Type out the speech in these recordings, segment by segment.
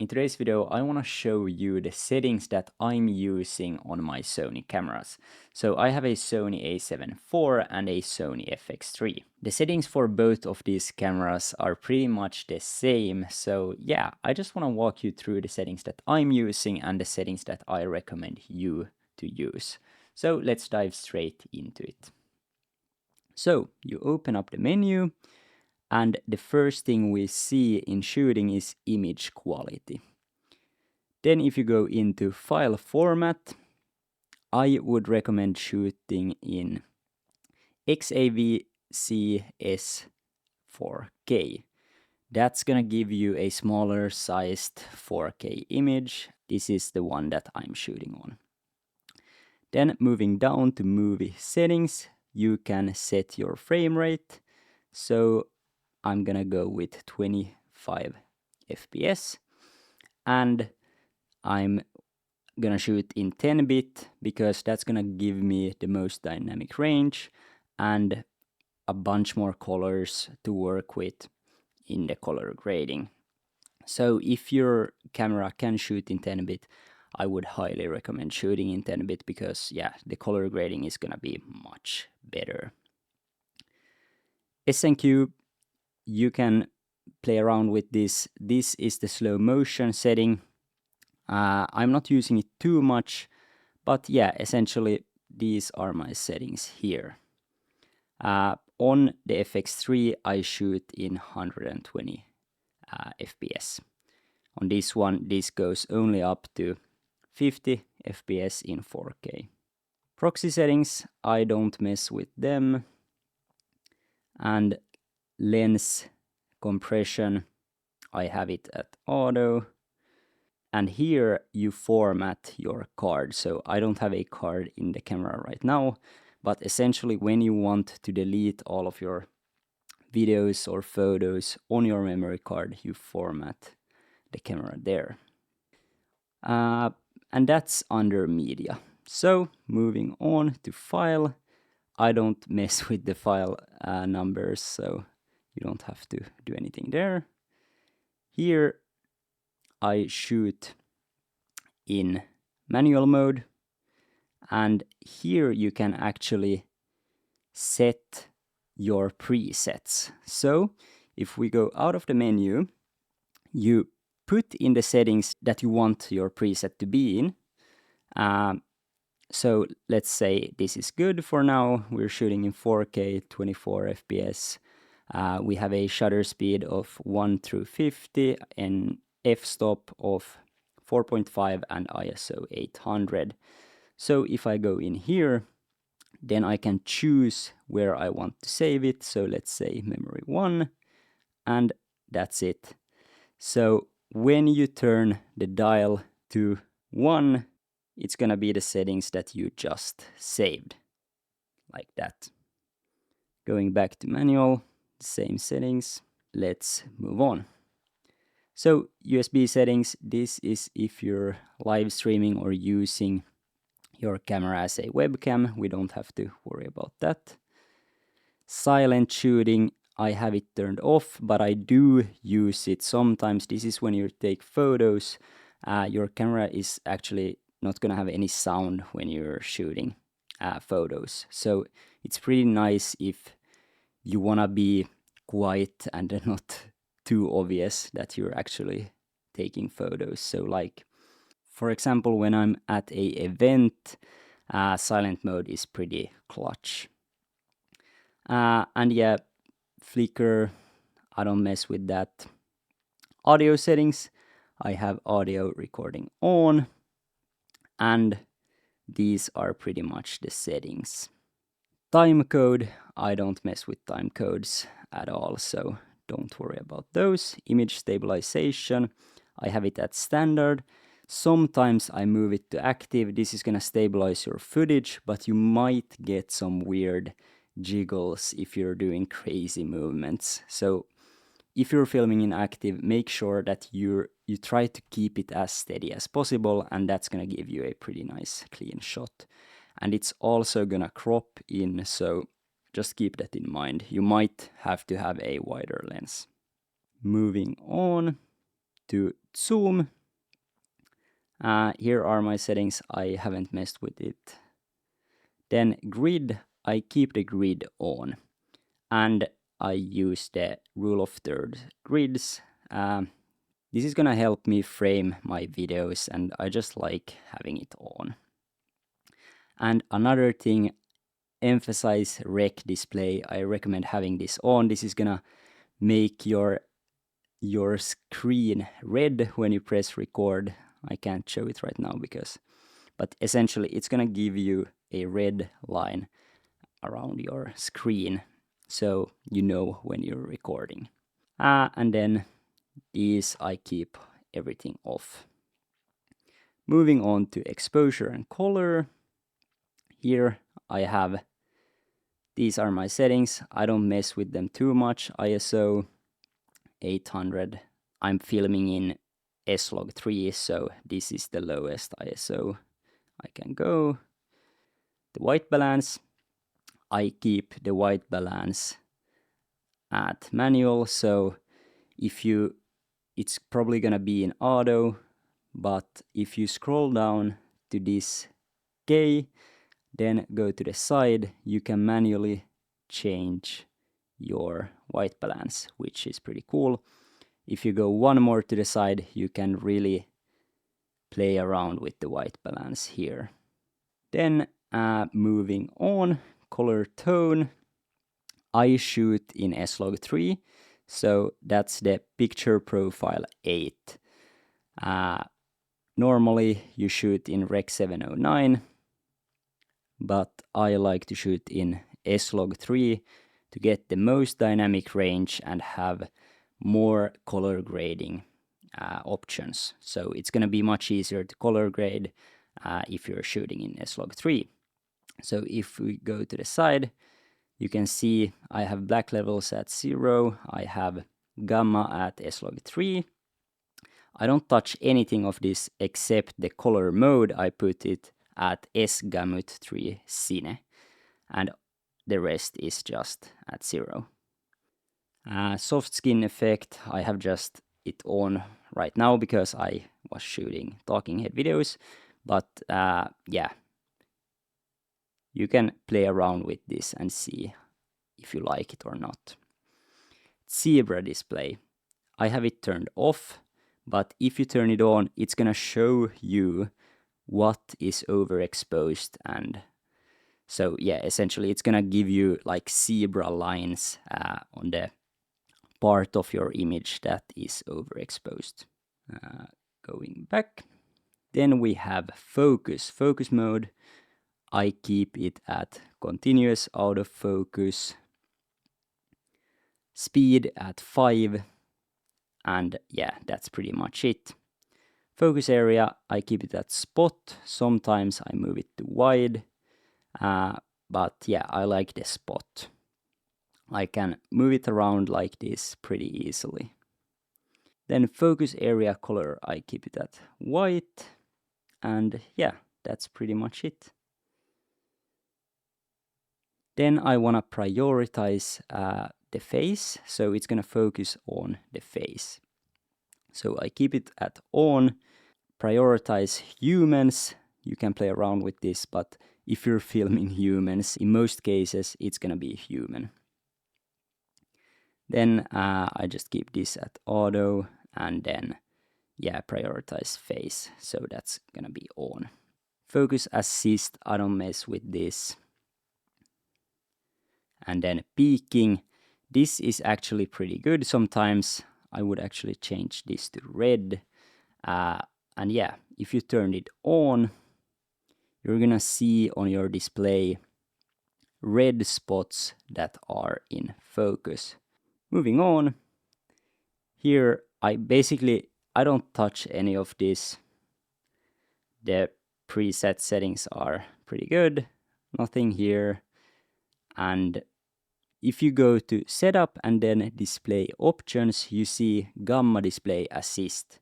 In today's video, I want to show you the settings that I'm using on my Sony cameras. So I have a Sony A7 IV and a Sony FX3. The settings for both of these cameras are pretty much the same. So yeah, I just want to walk you through the settings that I'm using and the settings that I recommend you to use. So let's dive straight into it. So you open up the menu. And the first thing we see in shooting is image quality. Then if you go into file format, I would recommend shooting in XAVCS4K. That's gonna give you a smaller sized 4K image. This is the one that I'm shooting on. Then moving down to movie settings, you can set your frame rate. So I'm gonna go with 25 FPS and I'm gonna shoot in 10-bit because that's gonna give me the most dynamic range and a bunch more colors to work with in the color grading. So if your camera can shoot in 10-bit, I would highly recommend shooting in 10-bit because yeah, the color grading is gonna be much better. SNQ, you can play around with this. This is the slow motion setting. I'm not using it too much, but yeah, essentially these are my settings here. On the FX3, I shoot in 120 FPS. On this one, this goes only up to 50 FPS in 4K. Proxy settings, I don't mess with them. And lens compression, I have it at auto. And here you format your card. So I don't have a card in the camera right now, but essentially when you want to delete all of your videos or photos on your memory card, you format the camera there. And that's under media. So moving on to file, I don't mess with the file numbers, so you don't have to do anything there. Here I shoot in manual mode, and here you can actually set your presets. So if we go out of the menu, you put in the settings that you want your preset to be in. So let's say this is good for now. We're shooting in 4K, 24 FPS. We have a shutter speed of 1 through 50 and f-stop of 4.5 and ISO 800. So if I go in here, then I can choose where I want to save it. So let's say memory 1, and that's it. So when you turn the dial to 1, it's gonna be the settings that you just saved, like that. Going back to manual, same settings. Let's move on. So USB settings, this is if you're live streaming or using your camera as a webcam. We don't have to worry about that. Silent shooting, I have it turned off, but I do use it sometimes. This is when you take photos. Your camera is actually not gonna have any sound when you're shooting photos. So it's pretty nice if you wanna be quiet and not too obvious that you're actually taking photos. So like, for example, when I'm at a event, silent mode is pretty clutch. And yeah, flicker, I don't mess with that. Audio settings, I have audio recording on, and these are pretty much the settings. Time code, I don't mess with time codes at all, so don't worry about those. Image stabilization, I have it at standard. Sometimes I move it to active. This is gonna stabilize your footage, but you might get some weird jiggles if you're doing crazy movements. So if you're filming in active, make sure that you try to keep it as steady as possible, and that's gonna give you a pretty nice clean shot. And it's also gonna crop in, so just keep that in mind. You might have to have a wider lens. Moving on. to zoom, here are my settings. I haven't messed with it. Then grid, I keep the grid on, and I use the rule of thirds grids. This is gonna help me frame my videos, and I just like having it on. And another thing, emphasize rec display. I recommend having this on. This is gonna make your screen red when you press record. I can't show it right now but essentially it's gonna give you a red line around your screen, so you know when you're recording. And then these I keep everything off. Moving on to exposure and color. Here I have, these are my settings. I don't mess with them too much. ISO 800. I'm filming in S-Log3, so this is the lowest ISO I can go. The white balance, I keep the white balance at manual, so it's probably gonna be in auto, but if you scroll down to this K, then go to the side, you can manually change your white balance, which is pretty cool. If you go one more to the side, you can really play around with the white balance here. Then moving on, color tone. I shoot in S-Log3, so that's the picture profile 8. Normally you shoot in Rec 709, but I like to shoot in S-Log3 to get the most dynamic range and have more color grading options. So it's going to be much easier to color grade if you're shooting in S-Log3. So if we go to the side, you can see I have black levels at 0, I have gamma at S-Log3. I don't touch anything of this except the color mode. I put it at S-Gamut3 Cine, and the rest is just at 0. Soft skin effect, I have just it on right now because I was shooting talking head videos, but yeah, you can play around with this and see if you like it or not. Zebra display, I have it turned off, but if you turn it on, it's gonna show you what is overexposed, and so yeah, essentially it's gonna give you like zebra lines on the part of your image that is overexposed. Going back, then we have focus mode. I keep it at continuous autofocus, speed at 5, and yeah, that's pretty much it. Focus area, I keep it at spot. Sometimes I move it to wide, but yeah, I like the spot. I can move it around like this pretty easily. Then focus area color, I keep it at white, and yeah, that's pretty much it. Then I want to prioritize the face, so it's going to focus on the face. So I keep it at on. Prioritize humans. You can play around with this, but if you're filming humans, in most cases it's going to be human. Then I just keep this at auto, and then yeah, prioritize face, so that's going to be on. Focus assist, I don't mess with this. And then peaking, this is actually pretty good. Sometimes I would actually change this to red. And yeah, if you turn it on, you're gonna see on your display red spots that are in focus. Moving on, here I don't touch any of this. The preset settings are pretty good, nothing here. And if you go to setup and then display options, you see gamma display assist.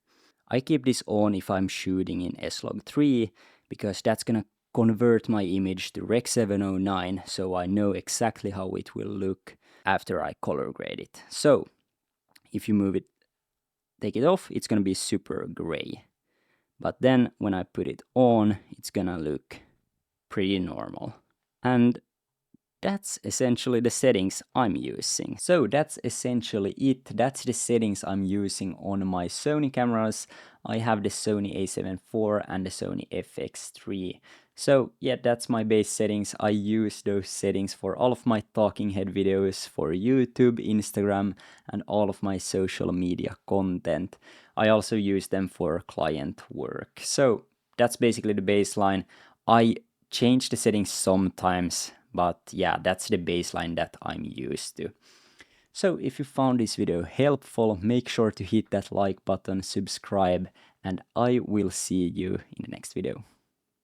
I keep this on if I'm shooting in S-Log3 because that's gonna convert my image to Rec 709, so I know exactly how it will look after I color grade it. So if you move it take it off, it's gonna be super gray. But then when I put it on, it's gonna look pretty normal. And that's essentially the settings I'm using. So that's essentially it. That's the settings I'm using on my Sony cameras. I have the Sony A7 IV and the Sony FX3. So yeah, that's my base settings. I use those settings for all of my talking head videos for YouTube, Instagram, and all of my social media content. I also use them for client work. So that's basically the baseline. I change the settings sometimes, but yeah, that's the baseline that I'm used to. So if you found this video helpful, make sure to hit that like button, subscribe, and I will see you in the next video.